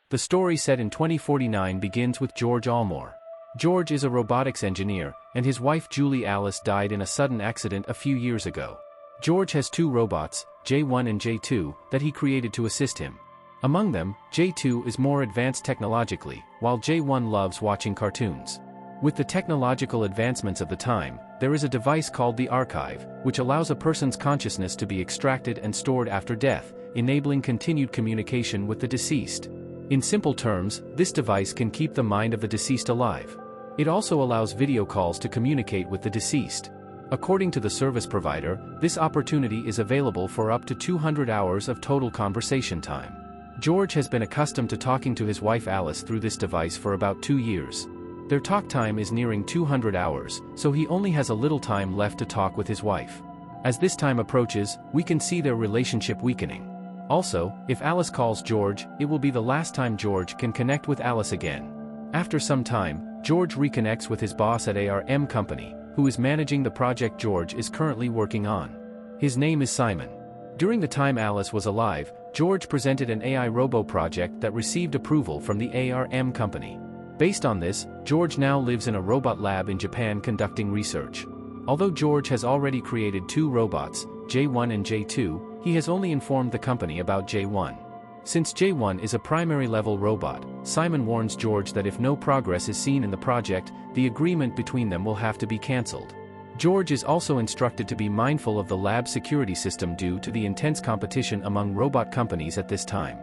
The story set in 2049 begins with George Allmore. George is a robotics engineer, and his wife Julie Alice died in a sudden accident a few years ago. George has two robots, J1 and J2, that he created to assist him. Among them, J2 is more advanced technologically, while J1 loves watching cartoons. With the technological advancements of the time, there is a device called the archive, which allows a person's consciousness to be extracted and stored after death, enabling continued communication with the deceased. In simple terms, this device can keep the mind of the deceased alive. It also allows video calls to communicate with the deceased. According to the service provider, this opportunity is available for up to 200 hours of total conversation time. George has been accustomed to talking to his wife Alice through this device for about 2 years. Their talk time is nearing 200 hours, so he only has a little time left to talk with his wife. As this time approaches, we can see their relationship weakening. Also, if Alice calls George, it will be the last time George can connect with Alice again. After some time, George reconnects with his boss at ARM Company, who is managing the project George is currently working on. His name is Simon. During the time Alice was alive, George presented an AI Robo project that received approval from the ARM Company. Based on this, George now lives in a robot lab in Japan conducting research. Although George has already created two robots, J1 and J2, he has only informed the company about J1. Since J1 is a primary-level robot, Simon warns George that if no progress is seen in the project, the agreement between them will have to be cancelled. George is also instructed to be mindful of the lab security system due to the intense competition among robot companies at this time.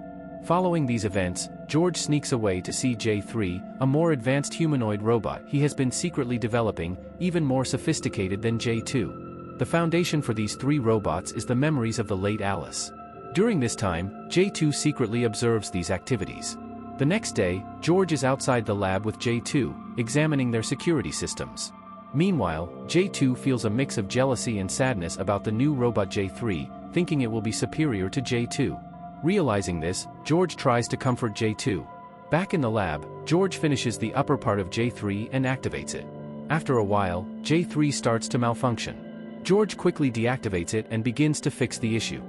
Following these events, George sneaks away to see J3, a more advanced humanoid robot he has been secretly developing, even more sophisticated than J2. The foundation for these three robots is the memories of the late Alice. During this time, J2 secretly observes these activities. The next day, George is outside the lab with J2, examining their security systems. Meanwhile, J2 feels a mix of jealousy and sadness about the new robot J3, thinking it will be superior to J2. Realizing this, George tries to comfort J2. Back in the lab, George finishes the upper part of J3 and activates it. After a while, J3 starts to malfunction. George quickly deactivates it and begins to fix the issue.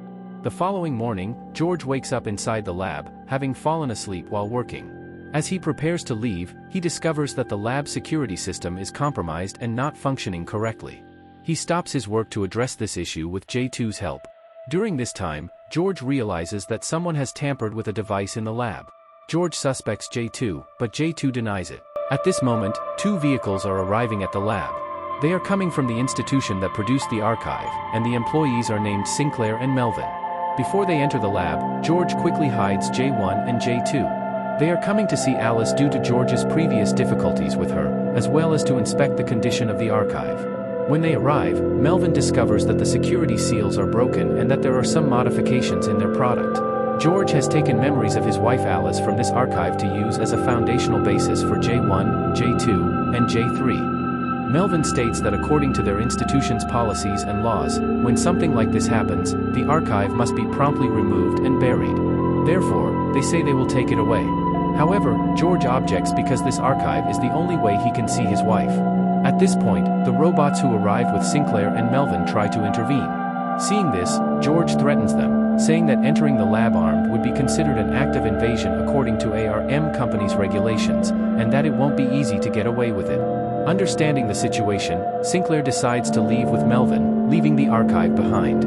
The following morning, George wakes up inside the lab, having fallen asleep while working. As he prepares to leave, he discovers that the lab security system is compromised and not functioning correctly. He stops his work to address this issue with J2's help. During this time, George realizes that someone has tampered with a device in the lab. George suspects J2, but J2 denies it. At this moment, two vehicles are arriving at the lab. They are coming from the institution that produced the archive, and the employees are named Sinclair and Melvin. Before they enter the lab, George quickly hides J1 and J2. They are coming to see Alice due to George's previous difficulties with her, as well as to inspect the condition of the archive. When they arrive, Melvin discovers that the security seals are broken and that there are some modifications in their product. George has taken memories of his wife Alice from this archive to use as a foundational basis for J1, J2, and J3. Melvin states that according to their institution's policies and laws, when something like this happens, the archive must be promptly removed and buried. Therefore, they say they will take it away. However, George objects because this archive is the only way he can see his wife. At this point, the robots who arrive with Sinclair and Melvin try to intervene. Seeing this, George threatens them, saying that entering the lab armed would be considered an act of invasion according to ARM Company's regulations, and that it won't be easy to get away with it. Understanding the situation, Sinclair decides to leave with Melvin, leaving the archive behind.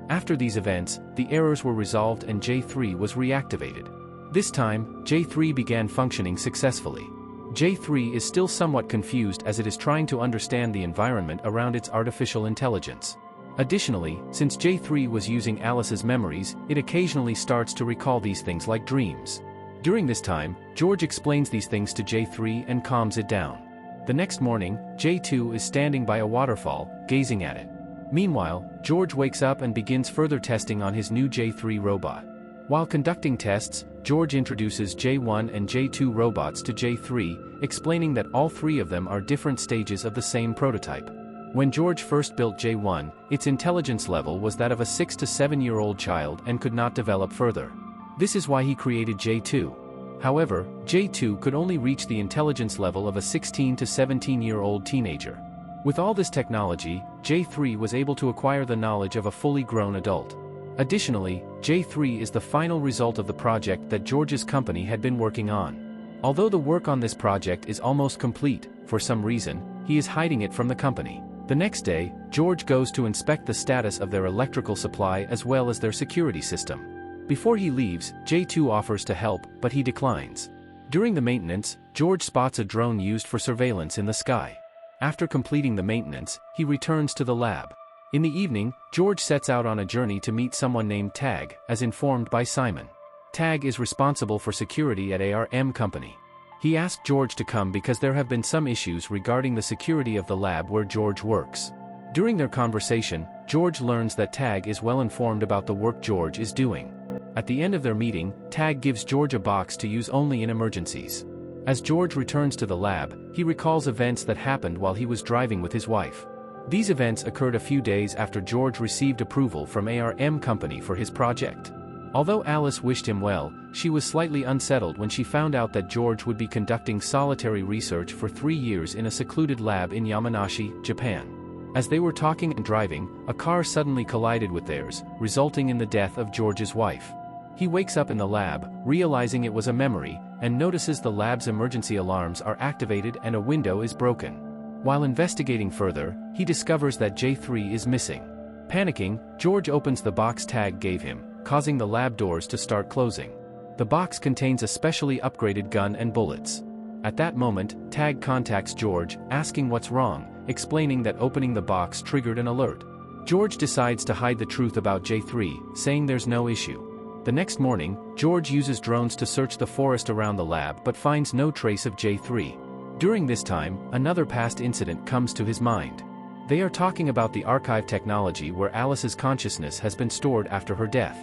After these events, the errors were resolved and J3 was reactivated. This time, J3 began functioning successfully. J3 is still somewhat confused as it is trying to understand the environment around its artificial intelligence. Additionally, since J3 was using Alice's memories, it occasionally starts to recall these things like dreams. During this time, George explains these things to J3 and calms it down. The next morning, J2 is standing by a waterfall, gazing at it. Meanwhile, George wakes up and begins further testing on his new J3 robot. While conducting tests, George introduces J1 and J2 robots to J3, explaining that all three of them are different stages of the same prototype. When George first built J1, its intelligence level was that of a 6 to 7-year-old child and could not develop further. This is why he created J2. However, J2 could only reach the intelligence level of a 16 to 17-year-old teenager. With all this technology, J3 was able to acquire the knowledge of a fully grown adult. Additionally, J3 is the final result of the project that George's company had been working on. Although the work on this project is almost complete, for some reason, he is hiding it from the company. The next day, George goes to inspect the status of their electrical supply as well as their security system. Before he leaves, J2 offers to help, but he declines. During the maintenance, George spots a drone used for surveillance in the sky. After completing the maintenance, he returns to the lab. In the evening, George sets out on a journey to meet someone named Tag, as informed by Simon. Tag is responsible for security at ARM Company. He asked George to come because there have been some issues regarding the security of the lab where George works. During their conversation, George learns that Tag is well informed about the work George is doing. At the end of their meeting, Tag gives George a box to use only in emergencies. As George returns to the lab, he recalls events that happened while he was driving with his wife. These events occurred a few days after George received approval from ARM Company for his project. Although Alice wished him well, she was slightly unsettled when she found out that George would be conducting solitary research for 3 years in a secluded lab in Yamanashi, Japan. As they were talking and driving, a car suddenly collided with theirs, resulting in the death of George's wife. He wakes up in the lab, realizing it was a memory, and notices the lab's emergency alarms are activated and a window is broken. While investigating further, he discovers that J3 is missing. Panicking, George opens the box Tag gave him, causing the lab doors to start closing. The box contains a specially upgraded gun and bullets. At that moment, Tag contacts George, asking what's wrong, explaining that opening the box triggered an alert. George decides to hide the truth about J3, saying there's no issue. The next morning, George uses drones to search the forest around the lab but finds no trace of J3. During this time, another past incident comes to his mind. They are talking about the archive technology where Alice's consciousness has been stored after her death.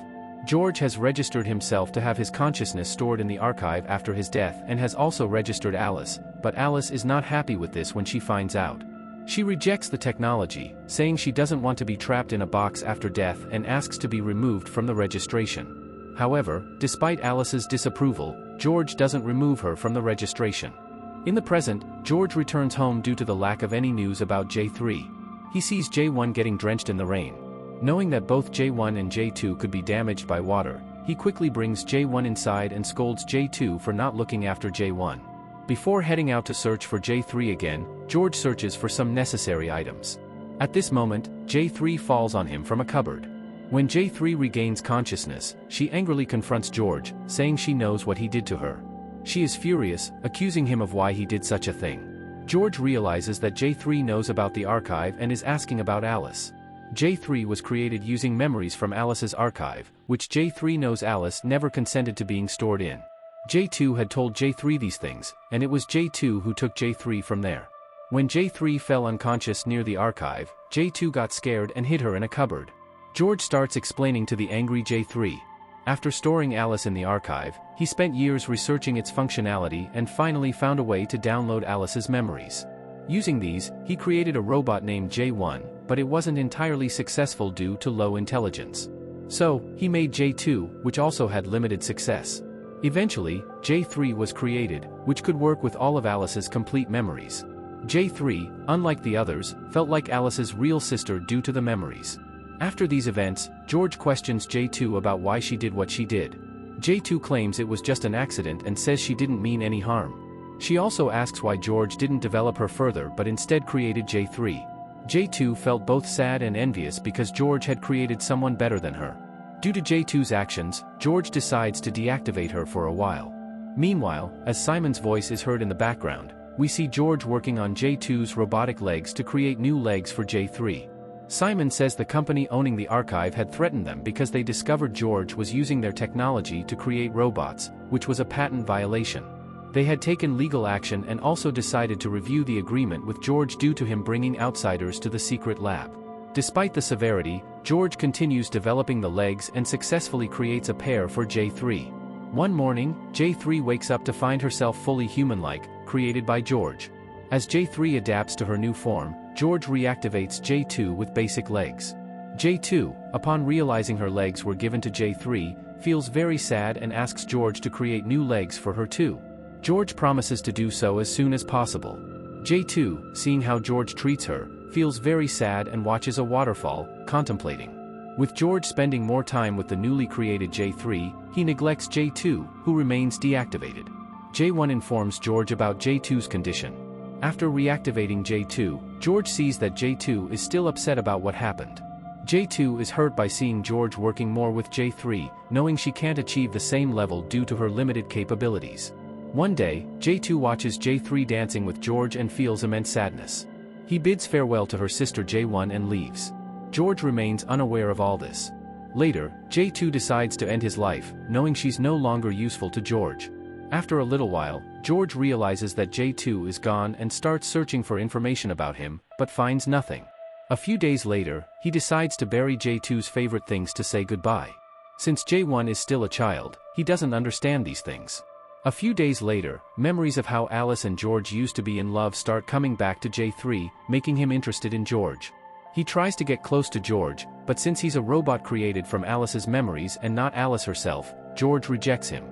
George has registered himself to have his consciousness stored in the archive after his death and has also registered Alice, but Alice is not happy with this when she finds out. She rejects the technology, saying she doesn't want to be trapped in a box after death and asks to be removed from the registration. However, despite Alice's disapproval, George doesn't remove her from the registration. In the present, George returns home due to the lack of any news about J3. He sees J1 getting drenched in the rain. Knowing that both J1 and J2 could be damaged by water, he quickly brings J1 inside and scolds J2 for not looking after J1. Before heading out to search for J3 again, George searches for some necessary items. At this moment, J3 falls on him from a cupboard. When J3 regains consciousness, she angrily confronts George, saying she knows what he did to her. She is furious, accusing him of why he did such a thing. George realizes that J3 knows about the archive and is asking about Alice. J3 was created using memories from Alice's archive, which J3 knows Alice never consented to being stored in. J2 had told J3 these things, and it was J2 who took J3 from there. When J3 fell unconscious near the archive, J2 got scared and hid her in a cupboard. George starts explaining to the angry J3. After storing Alice in the archive, he spent years researching its functionality and finally found a way to download Alice's memories. Using these, he created a robot named J1, but it wasn't entirely successful due to low intelligence. So, he made J2, which also had limited success. Eventually, J3 was created, which could work with all of Alice's complete memories. J3, unlike the others, felt like Alice's real sister due to the memories. After these events, George questions J2 about why she did what she did. J2 claims it was just an accident and says she didn't mean any harm. She also asks why George didn't develop her further but instead created J3. J2 felt both sad and envious because George had created someone better than her. Due to J2's actions, George decides to deactivate her for a while. Meanwhile, as Simon's voice is heard in the background, we see George working on J2's robotic legs to create new legs for J3. Simon says the company owning the archive had threatened them because they discovered George was using their technology to create robots, which was a patent violation. They had taken legal action and also decided to review the agreement with George due to him bringing outsiders to the secret lab. Despite the severity, George continues developing the legs and successfully creates a pair for J3. One morning, J3 wakes up to find herself fully human-like, created by George. As J3 adapts to her new form, George reactivates J2 with basic legs. J2, upon realizing her legs were given to J3, feels very sad and asks George to create new legs for her too. George promises to do so as soon as possible. J2, seeing how George treats her, feels very sad and watches a waterfall, contemplating. With George spending more time with the newly created J3, he neglects J2, who remains deactivated. J1 informs George about J2's condition. After reactivating J2, George sees that J2 is still upset about what happened. J2 is hurt by seeing George working more with J3, knowing she can't achieve the same level due to her limited capabilities. One day, J2 watches J3 dancing with George and feels immense sadness. He bids farewell to her sister J1 and leaves. George remains unaware of all this. Later, J2 decides to end his life, knowing she's no longer useful to George. After a little while, George realizes that J2 is gone and starts searching for information about him, but finds nothing. A few days later, he decides to bury J2's favorite things to say goodbye. Since J1 is still a child, he doesn't understand these things. A few days later, memories of how Alice and George used to be in love start coming back to J3, making him interested in George. He tries to get close to George, but since he's a robot created from Alice's memories and not Alice herself, George rejects him.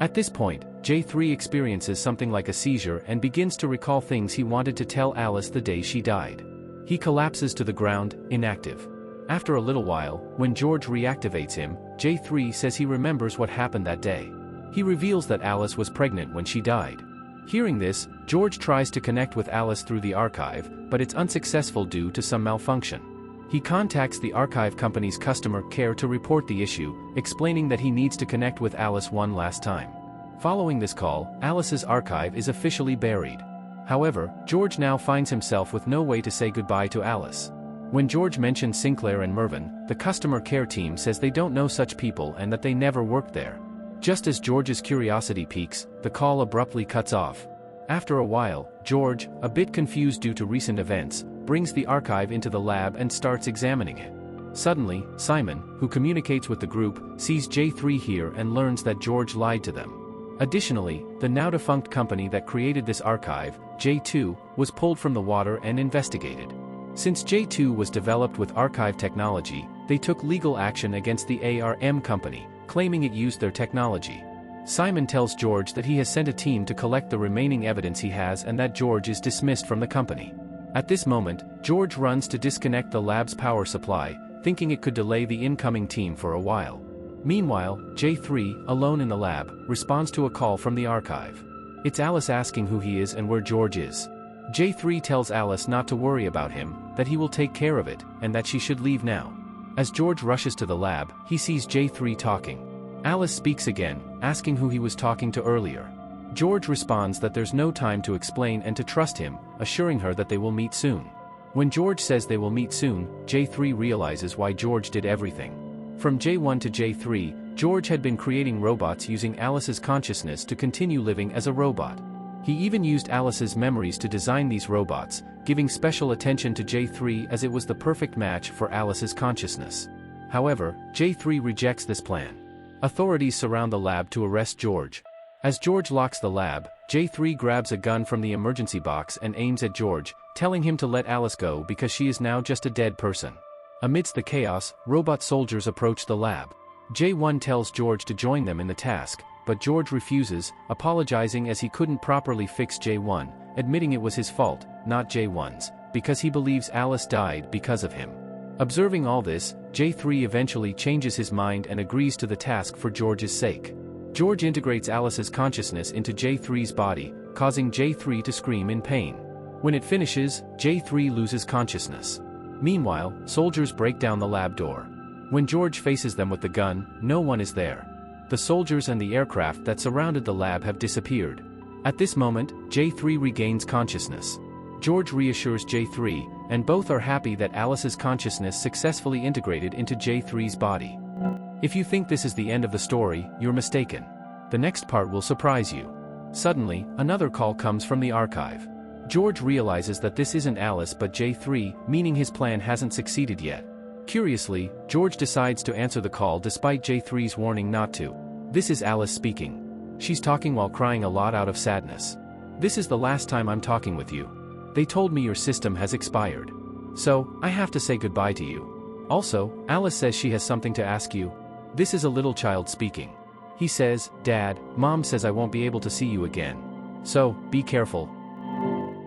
At this point, J3 experiences something like a seizure and begins to recall things he wanted to tell Alice the day she died. He collapses to the ground, inactive. After a little while, when George reactivates him, J3 says he remembers what happened that day. He reveals that Alice was pregnant when she died. Hearing this, George tries to connect with Alice through the archive, but it's unsuccessful due to some malfunction. He contacts the archive company's customer care to report the issue, explaining that he needs to connect with Alice one last time. Following this call, Alice's archive is officially buried. However, George now finds himself with no way to say goodbye to Alice. When George mentions Sinclair and Mervyn, the customer care team says they don't know such people and that they never worked there. Just as George's curiosity peaks, the call abruptly cuts off. After a while, George, a bit confused due to recent events, brings the archive into the lab and starts examining it. Suddenly, Simon, who communicates with the group, sees J3 here and learns that George lied to them. Additionally, the now-defunct company that created this archive, J2, was pulled from the water and investigated. Since J2 was developed with archive technology, they took legal action against the ARM company, claiming it used their technology. Simon tells George that he has sent a team to collect the remaining evidence he has and that George is dismissed from the company. At this moment, George runs to disconnect the lab's power supply, thinking it could delay the incoming team for a while. Meanwhile, J3, alone in the lab, responds to a call from the archive. It's Alice asking who he is and where George is. J3 tells Alice not to worry about him, that he will take care of it, and that she should leave now. As George rushes to the lab, he sees J3 talking. Alice speaks again, asking who he was talking to earlier. George responds that there's no time to explain and to trust him, assuring her that they will meet soon. When George says they will meet soon, J3 realizes why George did everything. From J1 to J3, George had been creating robots using Alice's consciousness to continue living as a robot. He even used Alice's memories to design these robots, giving special attention to J3 as it was the perfect match for Alice's consciousness. However, J3 rejects this plan. Authorities surround the lab to arrest George. As George locks the lab, J3 grabs a gun from the emergency box and aims at George, telling him to let Alice go because she is now just a dead person. Amidst the chaos, robot soldiers approach the lab. J1 tells George to join them in the task, but George refuses, apologizing as he couldn't properly fix J1, admitting it was his fault, not J1's, because he believes Alice died because of him. Observing all this, J3 eventually changes his mind and agrees to the task for George's sake. George integrates Alice's consciousness into J3's body, causing J3 to scream in pain. When it finishes, J3 loses consciousness. Meanwhile, soldiers break down the lab door. When George faces them with the gun, no one is there. The soldiers and the aircraft that surrounded the lab have disappeared. At this moment, J3 regains consciousness. George reassures J3, and both are happy that Alice's consciousness successfully integrated into J3's body. If you think this is the end of the story, you're mistaken. The next part will surprise you. Suddenly, another call comes from the archive. George realizes that this isn't Alice but J3, meaning his plan hasn't succeeded yet. Curiously, George decides to answer the call despite J3's warning not to. This is Alice speaking. She's talking while crying a lot out of sadness. This is the last time I'm talking with you. They told me your system has expired. So, I have to say goodbye to you. Also, Alice says she has something to ask you. This is a little child speaking. He says, Dad, Mom says I won't be able to see you again. So, be careful.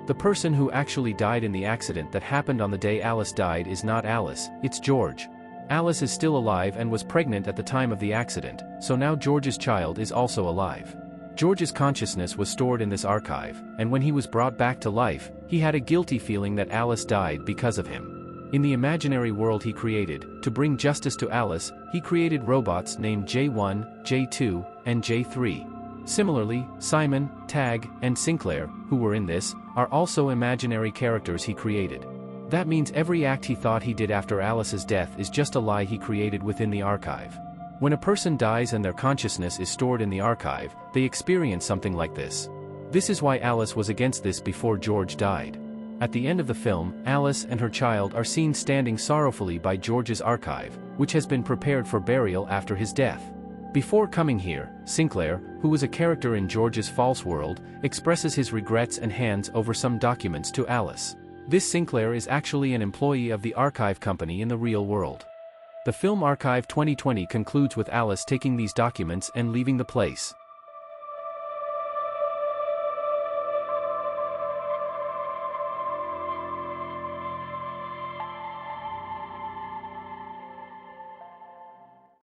The person who actually died in the accident that happened on the day Alice died is not Alice, it's George. Alice is still alive and was pregnant at the time of the accident, so now George's child is also alive. George's consciousness was stored in this archive, and when he was brought back to life, he had a guilty feeling that Alice died because of him. In the imaginary world he created, to bring justice to Alice, he created robots named J1, J2, and J3. Similarly, Simon, Tag, and Sinclair, who were in this, are also imaginary characters he created. That means every act he thought he did after Alice's death is just a lie he created within the archive. When a person dies and their consciousness is stored in the archive, they experience something like this. This is why Alice was against this before George died. At the end of the film, Alice and her child are seen standing sorrowfully by George's archive, which has been prepared for burial after his death. Before coming here, Sinclair, who was a character in George's false world, expresses his regrets and hands over some documents to Alice. This Sinclair is actually an employee of the archive company in the real world. The film Archive 2020 concludes with Alice taking these documents and leaving the place.